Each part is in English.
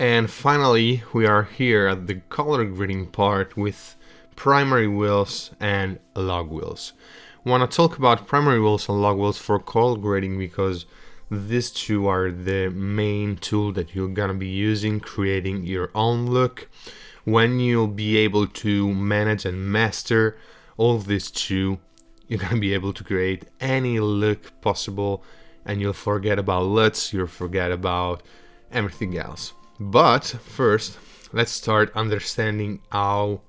And finally, we are here at the color grading part with primary wheels and log wheels. I want to talk about primary wheels and log wheels for color grading because these two are the main tool that you're gonna be using creating your own look. When you'll be able to manage and master all of these two, you're gonna be able to create any look possible, and you'll forget about LUTs, you'll forget about everything else. But first, let's start understanding how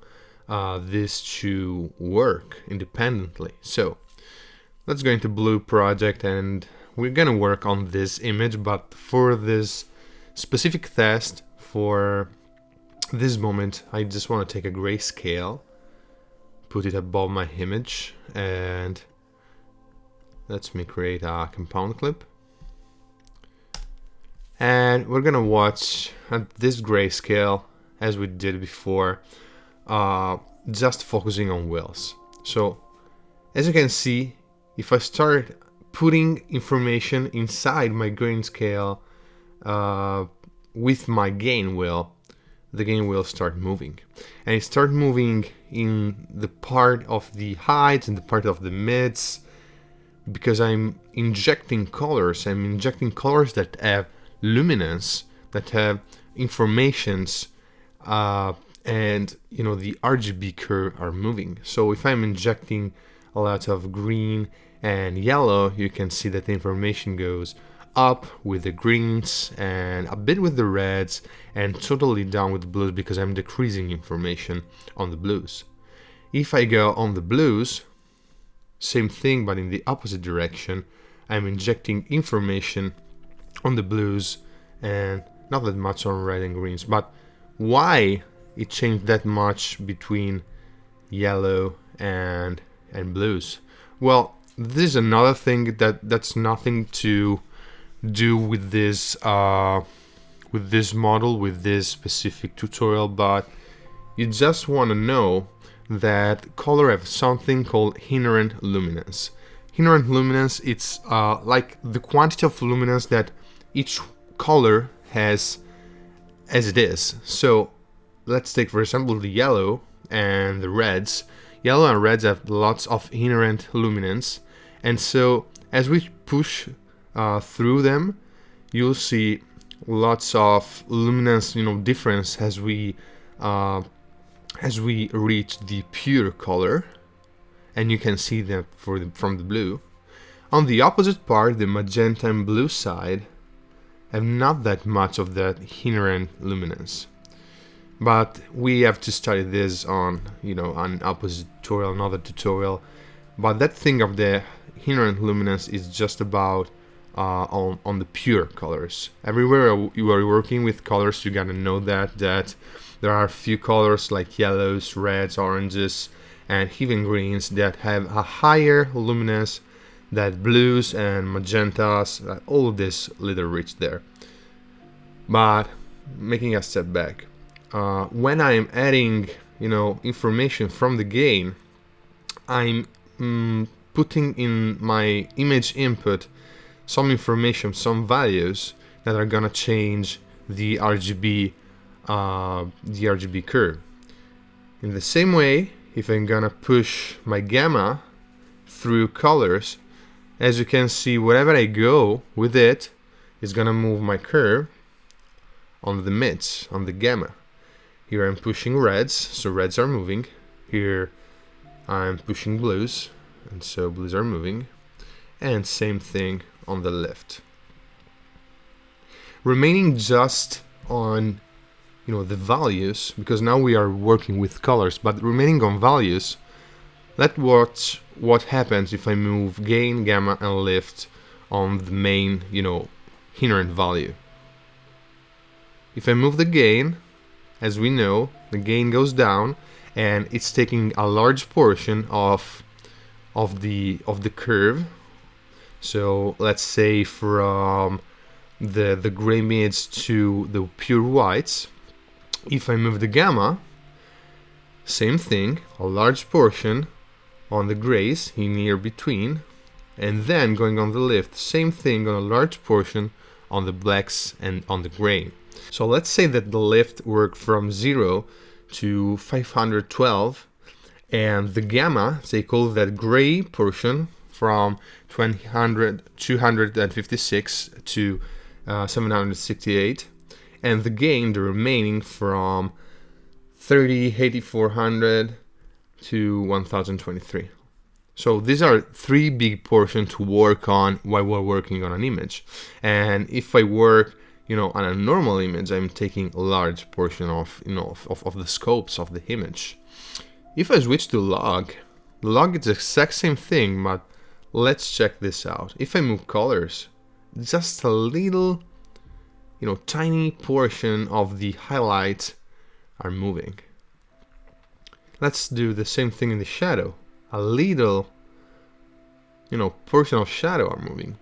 these two work independently. So let's go into Blue Project and we're gonna work on this image, but for this specific test, for this moment, I just want to take a grayscale, put it above my image, and let me create a compound clip. And we're gonna watch at this grayscale as we did before, just focusing on wheels. So as you can see, if I start putting information inside my grayscale with my gain wheel, the gain wheel start moving, and it start moving in the part of the heights and the part of the mids, because I'm injecting colors. I'm injecting colors that have luminance, that have informations, and the RGB curve are moving. So if I'm injecting a lot of green and yellow, you can see that the information goes up with the greens and a bit with the reds and totally down with the blues because I'm decreasing information on the blues. If I go on the blues, same thing but in the opposite direction, I'm injecting information on the blues and not that much on red and greens. But why it changed that much between yellow and blues? Well, this is another thing that's nothing to do with this model, with this specific tutorial, but you just want to know that color have something called inherent luminance. Inherent luminance, it's like the quantity of luminance that each color has as it is. So let's take for example the yellow and the reds. Yellow and reds have lots of inherent luminance, and so as we push through them, you'll see lots of luminance, difference as we reach the pure color, and you can see that from the blue. On the opposite part, the magenta and blue side have not that much of that inherent luminance. But we have to study this on an opposite tutorial, another tutorial. But that thing of the inherent luminance is just about on the pure colors. Everywhere you are working with colors, you gotta know that there are a few colors like yellows, reds, oranges, and even greens that have a higher luminance than blues and magentas. All of this little reach there. But making a step back, when I'm adding information from the gain, I'm putting in my image input some information, some values that are gonna change the RGB curve. In the same way, if I'm gonna push my gamma through colors, as you can see, wherever I go with it is gonna move my curve on the mids, on the gamma. Here I'm pushing reds, so reds are moving. Here I'm pushing blues, and so blues are moving. And same thing on the left. Remaining just on the values, because now we are working with colors, but remaining on values, let's watch what happens if I move gain, gamma, and lift on the main inherent value. If I move the gain, as we know, the gain goes down and it's taking a large portion of the curve. So let's say from the gray mids to the pure whites. If I move the gamma, same thing, a large portion on the grays in here between, and then going on the lift, same thing on a large portion on the blacks and on the gray. So let's say that the lift worked from 0 to 512, and the gamma, they call that gray portion, from 256 to 768, and the gain, the remaining, from 8400 to 1023. So these are three big portions to work on while we're working on an image. And if I work, on a normal image, I'm taking a large portion of the scopes of the image. If I switch to log, the log is the exact same thing, but let's check this out. If I move colors, just a little, tiny portion of the highlights are moving. Let's do the same thing in the shadow. A little, portion of shadow are moving.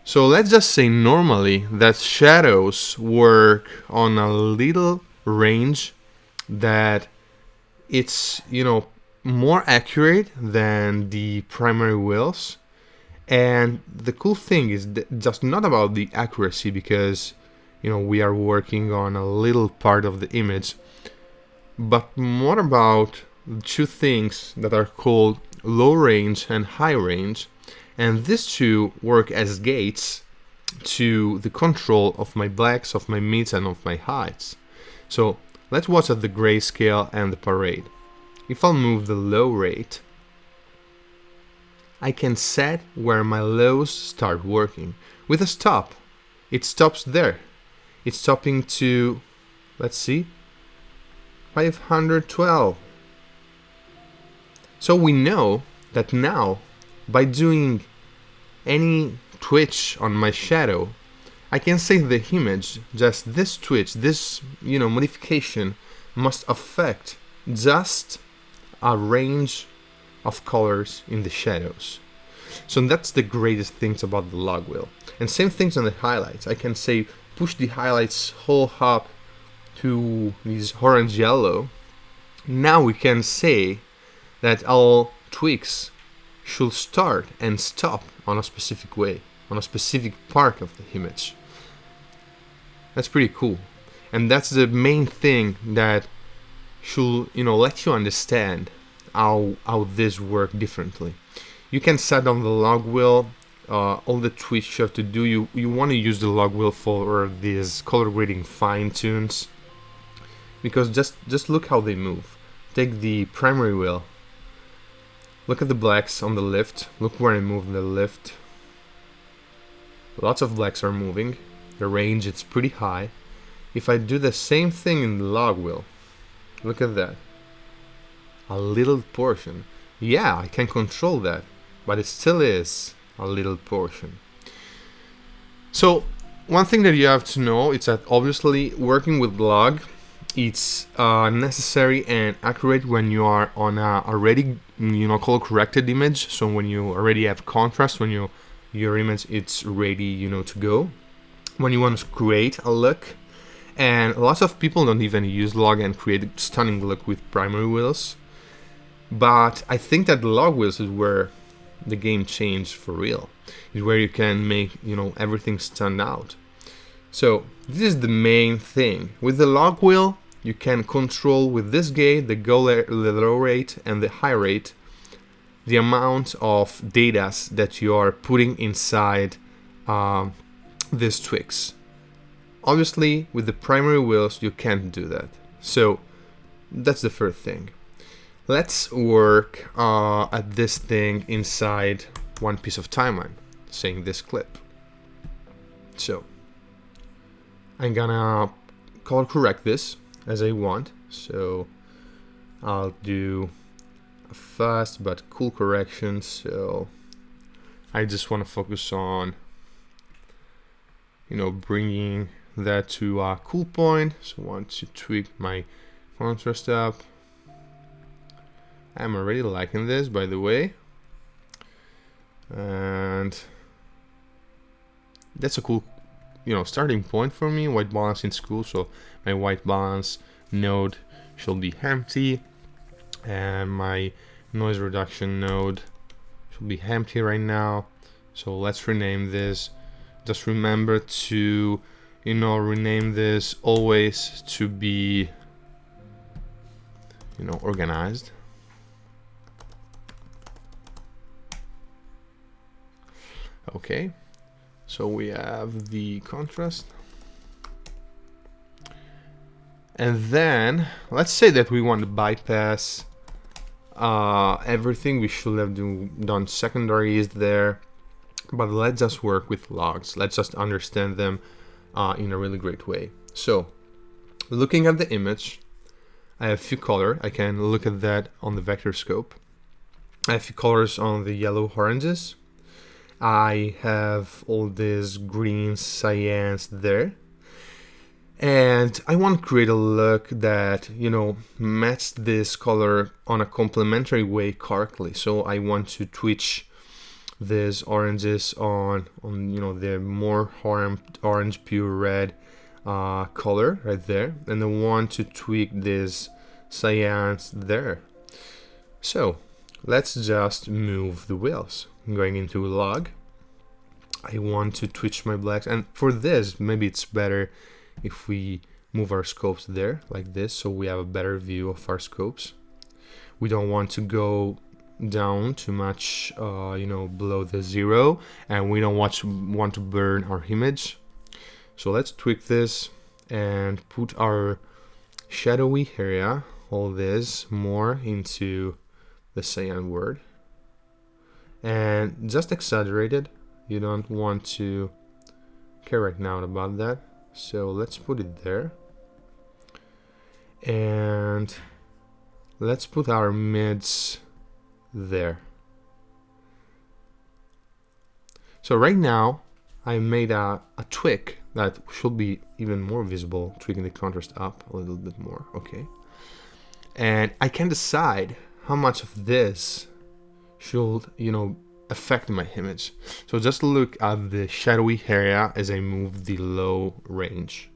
So let's just say normally that shadows work on a little range that it's, more accurate than the primary wheels. And the cool thing is just not about the accuracy, because, we are working on a little part of the image, but more about two things that are called low range and high range. And these two work as gates to the control of my blacks, of my mids, and of my highs. So let's watch at the grayscale and the parade. If I'll move the low rate, I can set where my lows start working. With a stop, it stops there. It's stopping to, let's see, 512. So we know that now, by doing any twitch on my shadow, I can say the image, just this twitch, this modification must affect just a range of colors in the shadows. So that's the greatest things about the log wheel. And same things on the highlights. I can say push the highlights whole up to this orange yellow. Now we can say that all tweaks should start and stop on a specific way, on a specific part of the image. That's pretty cool. And that's the main thing that should, let you understand how this works differently. You can set on the log wheel all the tweaks you have to do. You want to use the log wheel for these color grading fine tunes, because just look how they move. Take the primary wheel. Look at the blacks on the lift. Look where I move the lift. Lots of blacks are moving. The range, it's pretty high. If I do the same thing in the log wheel, look at that. A little portion. Yeah, I can control that, but it still is a little portion. So one thing that you have to know is that obviously working with log, it's necessary and accurate when you are on a already color corrected image. So when you already have contrast, when your image it's ready to go, when you want to create a look. And lots of people don't even use log and create a stunning look with primary wheels, but I think that log wheels is where the game changed for real. Is where you can make everything stand out. So this is the main thing. With the log wheel, you can control with this gate, the low rate and the high rate, the amount of data that you are putting inside these tweaks. Obviously, with the primary wheels, you can't do that. So that's the first thing. Let's work at this thing inside one piece of timeline, saying this clip. So I'm gonna color correct this as I want. So I'll do a fast but cool correction. So I just want to focus on, bringing that to a cool point. So I want to tweak my contrast up. I'm already liking this, by the way. And that's a cool starting point for me. White balance in school, so my white balance node should be empty, and my noise reduction node should be empty right now. So let's rename this. Just remember to rename this always to be, organized. Okay, so we have the contrast. And then let's say that we want to bypass everything. We should have done secondaries there, but let's just work with logs. Let's just understand them in a really great way. So looking at the image, I have a few colors. I can look at that on the vector scope. I have a few colors on the yellow oranges. I have all these green cyans there. And I want to create a look that, matches this color on a complementary way correctly. So I want to twitch these oranges on the more orange pure red color right there. And I want to tweak these cyans there. So let's just move the wheels. I'm going into log. I want to twitch my blacks. And for this, maybe it's better if we move our scopes there like this, so we have a better view of our scopes. We don't want to go down too much, below the 0, and we don't want to burn our image. So let's tweak this and put our shadowy area, all this, more into the cyan word, and just exaggerate it. You don't want to care right now about that. So let's put it there, and let's put our mids there. So right now I made a tweak that should be even more visible, tweaking the contrast up a little bit more. Okay, and I can decide how much of this should affect my image. So just look at the shadowy area as I move the low range.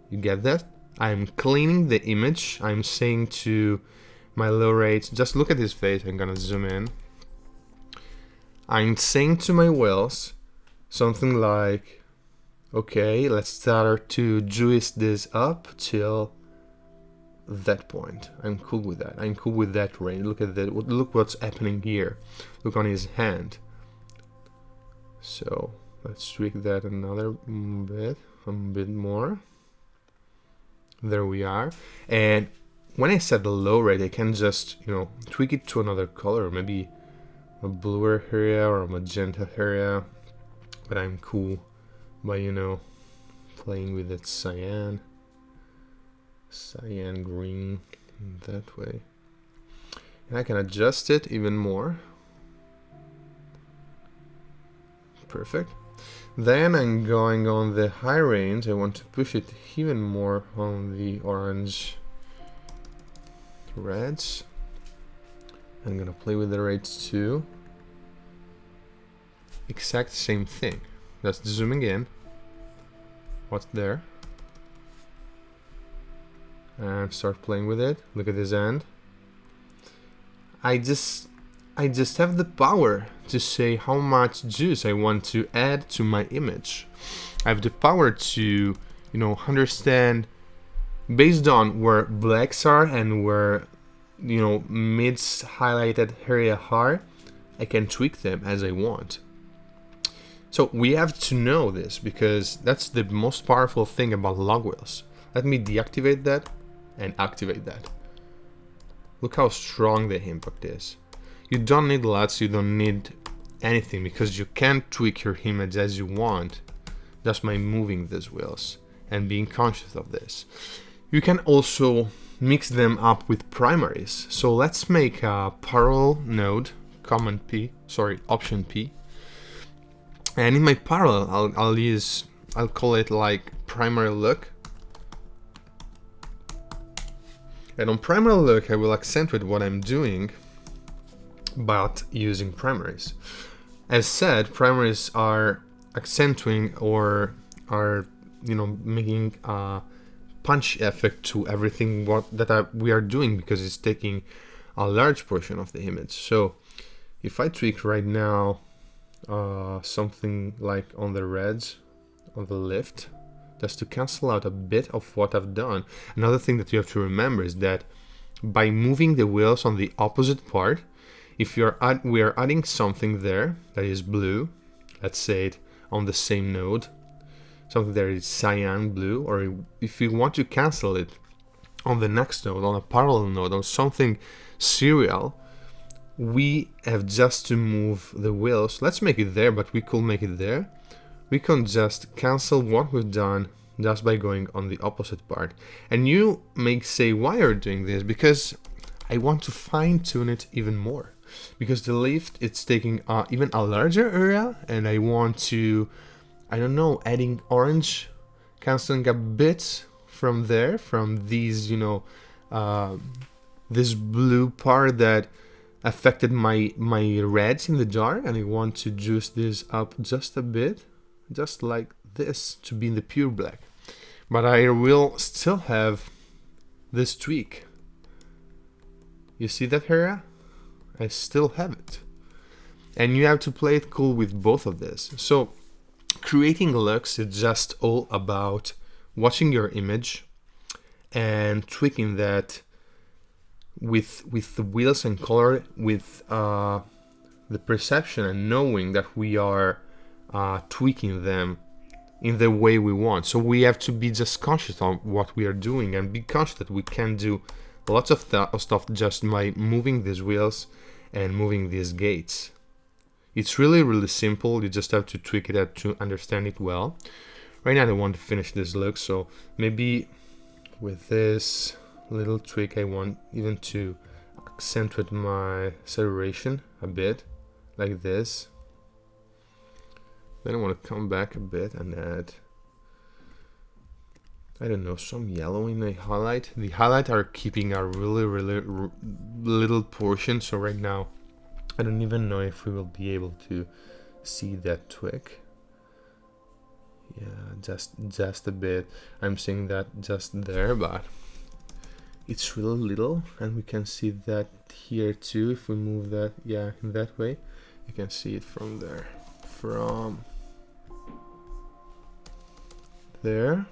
You get that? I'm cleaning the image. I'm saying to my low range, just look at his face. I'm gonna zoom in. I'm saying to my wheels something like, okay, let's start to juice this up till that point. I'm cool with that. I'm cool with that range. Look at that. Look what's happening here. Look on his hand. So let's tweak that another bit, a bit more. There we are. And when I set the low rate, I can just tweak it to another color, maybe a bluer area or a magenta area. But I'm cool by playing with that cyan green that way, and I can adjust it even more. Perfect. Then I'm going on the high range. I want to push it even more on the orange reds. I'm gonna play with the rates too. Exact same thing, just zooming in what's there and start playing with it. Look at this end. I just have the power to say how much juice I want to add to my image. I have the power to understand based on where blacks are and where mids highlighted area are. I can tweak them as I want. So we have to know this, because that's the most powerful thing about log wheels. Let me deactivate that and activate that. Look how strong the impact is. You don't need LUTs, you don't need anything, because you can tweak your image as you want just by moving these wheels and being conscious of this. You can also mix them up with primaries. So let's make a parallel node, Option P. And in my parallel, I'll call it like primary look. And on primary look, I will accentuate what I'm doing, but using primaries. As said, primaries are accentuating or are making a punch effect to everything we are doing, because it's taking a large portion of the image. So if I tweak right now something like on the reds, on the lift, just to cancel out a bit of what I've done. Another thing that you have to remember is that by moving the wheels on the opposite part, if we are adding something there that is blue, let's say it on the same node, something that is cyan blue, or if you want to cancel it on the next node, on a parallel node, or something serial, we have just to move the wheels. Let's make it there, but we could make it there. We can just cancel what we've done just by going on the opposite part. And you may say, why are you doing this? Because I want to fine tune it even more. Because the lift, it's taking even a larger area, and I want to, I don't know, adding orange, canceling a bit from there, from these, you know, this blue part that affected my reds in the jar, and I want to juice this up just a bit, just like this, to be in the pure black. But I will still have this tweak. You see that area? I still have it. And you have to play it cool with both of this. So creating looks is just all about watching your image and tweaking that with the wheels and color, with the perception and knowing that we are tweaking them in the way we want. So we have to be just conscious of what we are doing and be conscious that we can do lots of stuff just by moving these wheels and moving these gates. It's really, really simple. You just have to tweak it out to understand it well. Right now I want to finish this look, so maybe with this little tweak I want even to accentuate my saturation a bit, like this. Then I want to come back a bit and add, I don't know, some yellow in the highlight. The highlight are keeping a really, really little portion, so right now I don't even know if we will be able to see that tweak. Yeah, just a bit. I'm seeing that just there, but it's really little, and we can see that here too. If we move that, yeah, in that way, you can see it from there, from there.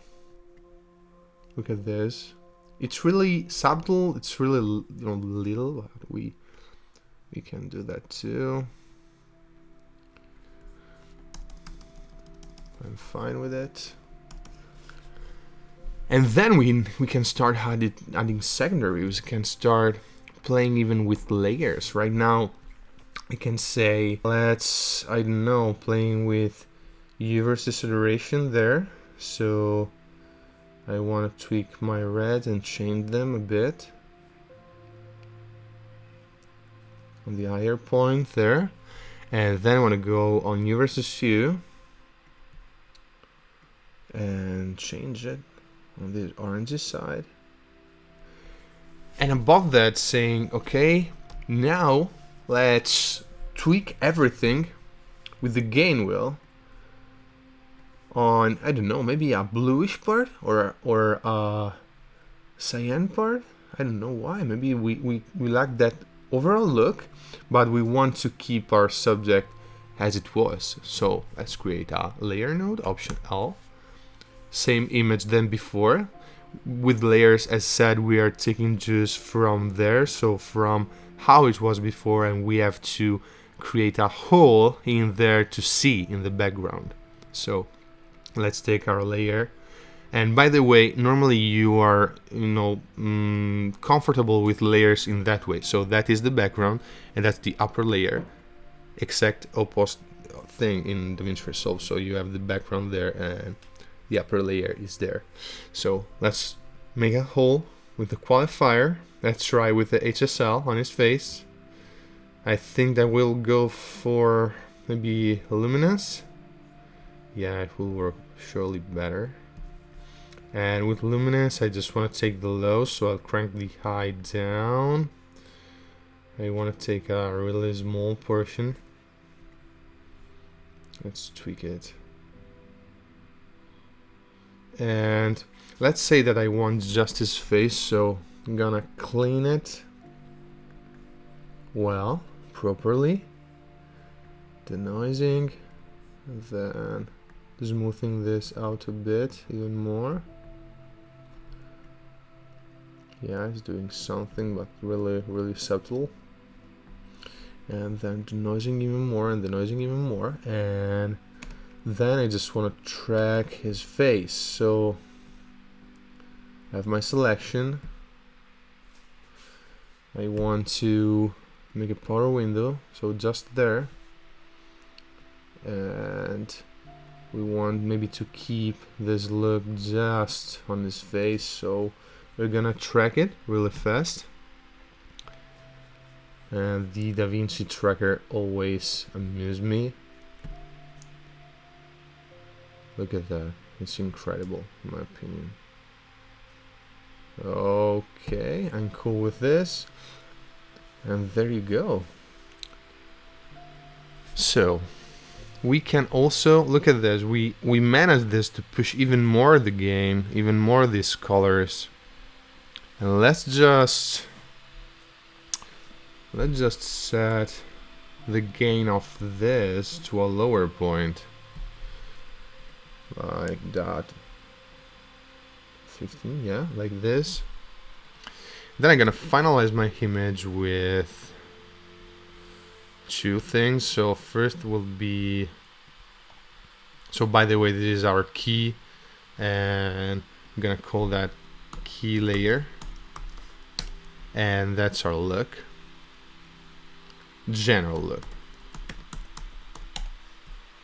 Look at this. It's really subtle. It's really, you know, little, but we can do that too. I'm fine with it. And then we can start adding secondaries. We can start playing even with layers. Right now, I can say, let's, I don't know, playing with U versus saturation there. So I want to tweak my reds and change them a bit on the higher point there. And then I want to go on U versus U and change it on the orange side. And above that saying, okay, now let's tweak everything with the gain wheel on, I don't know, maybe a bluish part or a cyan part. I don't know why. Maybe we like that overall look, but we want to keep our subject as it was. So let's create a layer node, Option L. Same image than before. With layers, as said, we are taking juice from there, so from how it was before, and we have to create a hole in there to see in the background. So let's take our layer. And by the way, normally you are, you know, comfortable with layers in that way. So that is the background, and that's the upper layer, exact opposite thing in DaVinci Resolve. So you have the background there, and the upper layer is there. So let's make a hole with the qualifier. Let's try with the HSL on his face. I think that will go for maybe luminous. Yeah, it will work surely better. And with luminous, I just want to take the low, so I'll crank the high down. I want to take a really small portion. Let's tweak it. And let's say that I want just his face, so I'm gonna clean it well, properly. denoising, and then smoothing this out a bit even more. Yeah, it's doing something, but really subtle. And then denoising even more and denoising even more, and then I just want to track his face. So I have my selection. I want to make a power window, so just there, and we want maybe to keep this look just on his face, so we're gonna track it really fast. And the DaVinci tracker always amused me. Look at that, it's incredible in my opinion. Okay, I'm cool with this. And there you go. So we can also look at this. We managed this to push even more the gain, even more these colors. And let's just set the gain of this to a lower point, like that. 15, yeah, like this. Then I'm gonna finalize my image with two things. So first will be, so by the way, this is our key, and I'm gonna call that key layer, and that's our look, general look.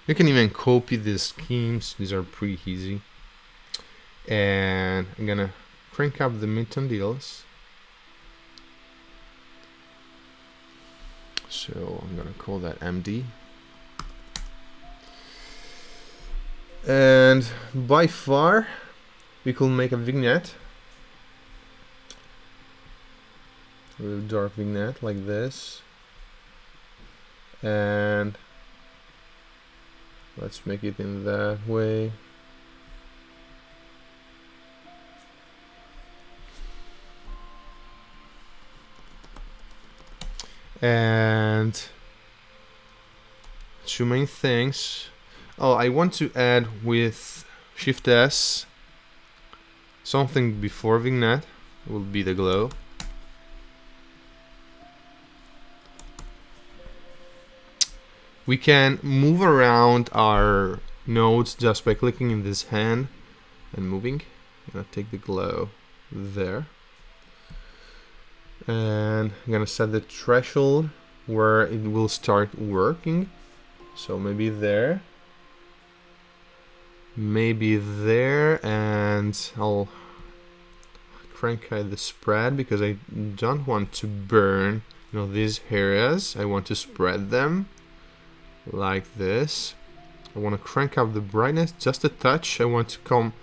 You can even copy these schemes, these are pretty easy. And I'm gonna crank up the midtone deals. So I'm gonna call that MD. And by far, we could make a vignette. A real dark vignette like this. And let's make it in that way. And two main things. Oh, I want to add with Shift S something before vignette. Will be the glow. We can move around our nodes just by clicking in this hand and moving. I'm gonna take the glow there. And I'm gonna set the threshold where it will start working. So maybe there, and I'll crank out the spread because I don't want to burn, these areas. I want to spread them like this. I want to crank up the brightness just a touch. I want to come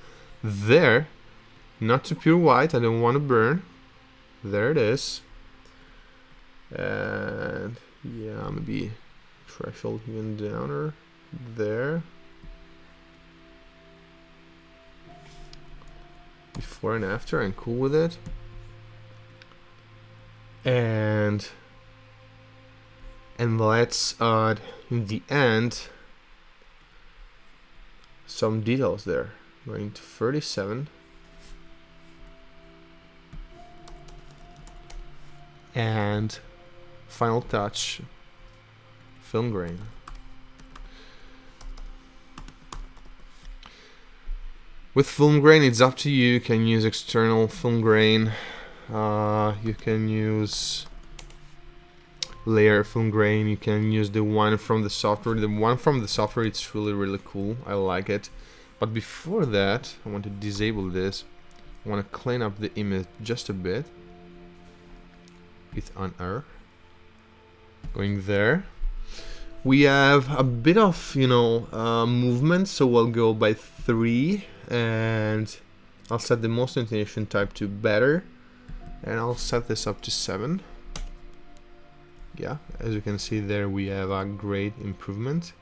there, not to pure white. I don't want to burn. There it is. And yeah, maybe threshold even downer there. Before and after, I'm cool with it. And let's add in the end some details there. Going to 37. And final touch, film grain. With film grain, it's up to you. You can use external film grain. You can use layer film grain. You can use the one from the software. The one from the software, it's really cool. I like it. But before that, I want to disable this. I want to clean up the image just a bit. With an R. Going there. We have a bit of, movement, so I'll go by 3, and I'll set the motion intonation type to better, and I'll set this up to 7. Yeah, as you can see there, we have a great improvement.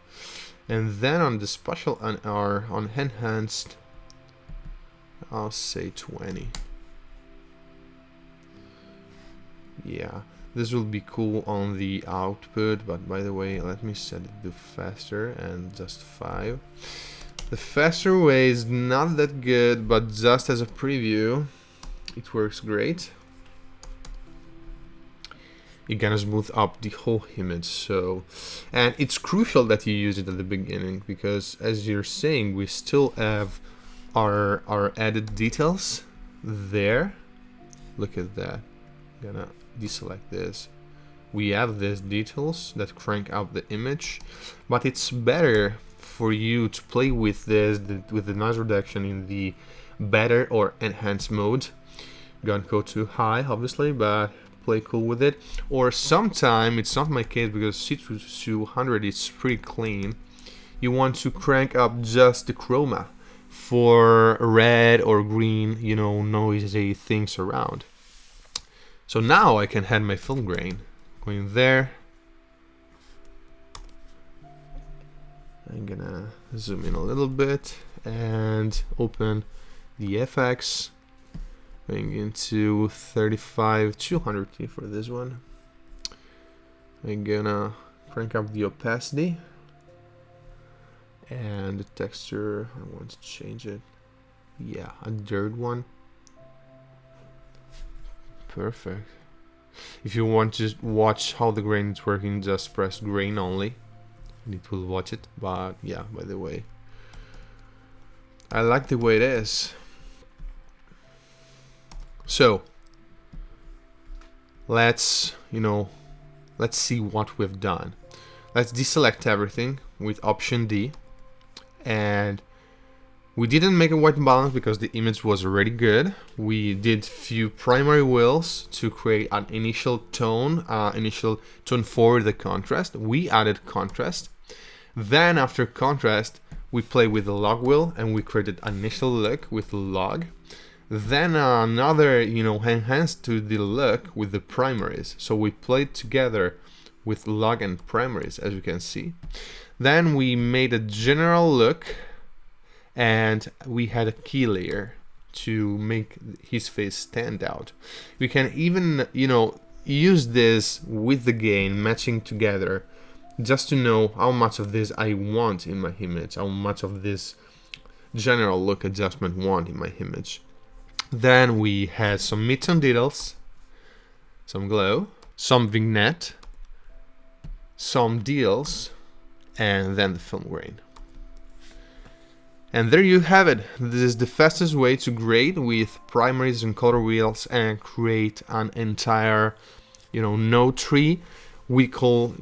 And then on the spatial NR, on enhanced, I'll say 20. Yeah, This will be cool on the output, but by the way, let me set it to faster and just 5. The faster way is not that good, but just as a preview, it works great. You're gonna smooth up the whole image. So, and it's crucial that you use it at the beginning, because as you're saying, we still have our added details there. Look at that. I'm gonna deselect this. We have these details that crank up the image, but it's better for you to play with this, with the noise reduction in the better or enhanced mode. Don't go too high, obviously, but play cool with it. Or sometime, it's not my case because C200 is pretty clean. You want to crank up just the chroma for red or green, you know, noisy things around. So now I can add my film grain. Going there. I'm gonna zoom in a little bit and open the FX. Going into 35-200T for this one. I'm gonna crank up the opacity and the texture. I want to change it. Yeah, a dirt one. Perfect. If you want to watch how the grain is working, just press grain only and it will watch it. But yeah, by the way, I like the way it is. So let's see what we've done. Let's deselect everything with Option D, and we didn't make a white balance because the image was already good. We did few primary wheels to create an initial tone for the contrast. We added contrast. Then after contrast, we play with the log wheel and we created initial look with the log. Then another, enhanced to the look with the primaries. So we played together with log and primaries, as you can see. Then we made a general look, and we had a key layer to make his face stand out. We can even, use this with the gain matching together, just to know how much of this I want in my image, how much of this general look adjustment want in my image. Then we had some midtone details, some glow, some vignette, some deals, and then the film grain. And there you have it. This is the fastest way to grade with primaries and color wheels and create an entire, node tree. We call,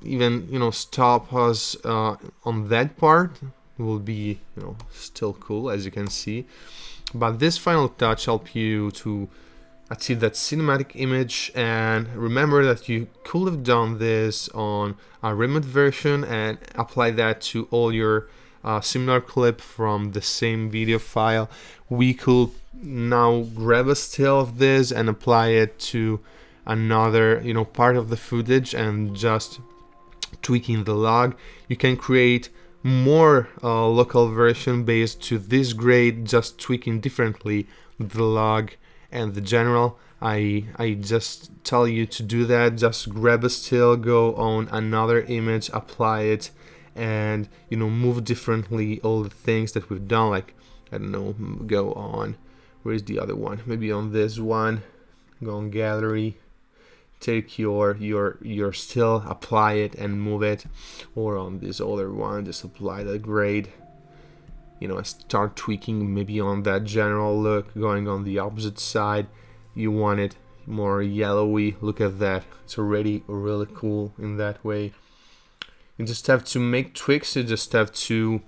even, stop us on that part. It will be, still cool, as you can see. But this final touch helps you to achieve that cinematic image. And remember that you could have done this on a remote version and apply that to all your similar clip from the same video file. We could now grab a still of this and apply it to another, part of the footage and just tweaking the log. You can create more local version based to this grade, just tweaking differently the log and the general. I just tell you to do that. Just grab a still, go on another image, apply it, and move differently all the things that we've done. Like, I don't know, go on, where is the other one? Maybe on this one, go on gallery, take your still, apply it and move it, or on this other one, just apply the grade, start tweaking maybe on that general look, going on the opposite side. You want it more yellowy. Look at that, it's already really cool in that way. You just have to make tweaks. You just have to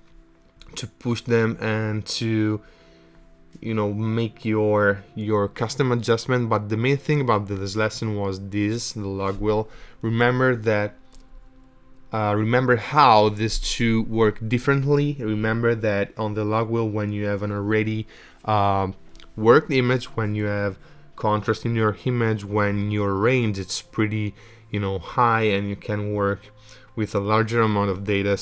push them and to make your custom adjustment. But the main thing about this lesson was the log wheel. Remember that remember how these two work differently. Remember that on the log wheel, when you have an already worked image, when you have contrast in your image, when your range it's pretty high and you can work with a larger amount of data,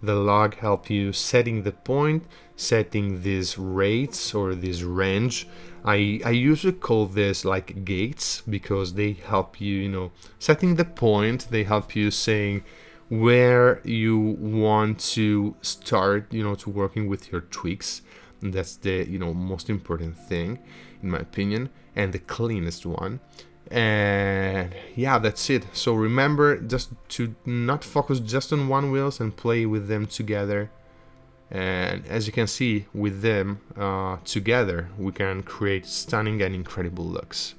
the log help you setting the point, setting these rates or this range. I usually call this like gates because they help you, setting the point. They help you saying where you want to start, to working with your tweaks. And that's the, most important thing, in my opinion, and the cleanest one. And yeah, that's it. So remember just to not focus just on one wheels and play with them together. And as you can see, with them together, we can create stunning and incredible looks.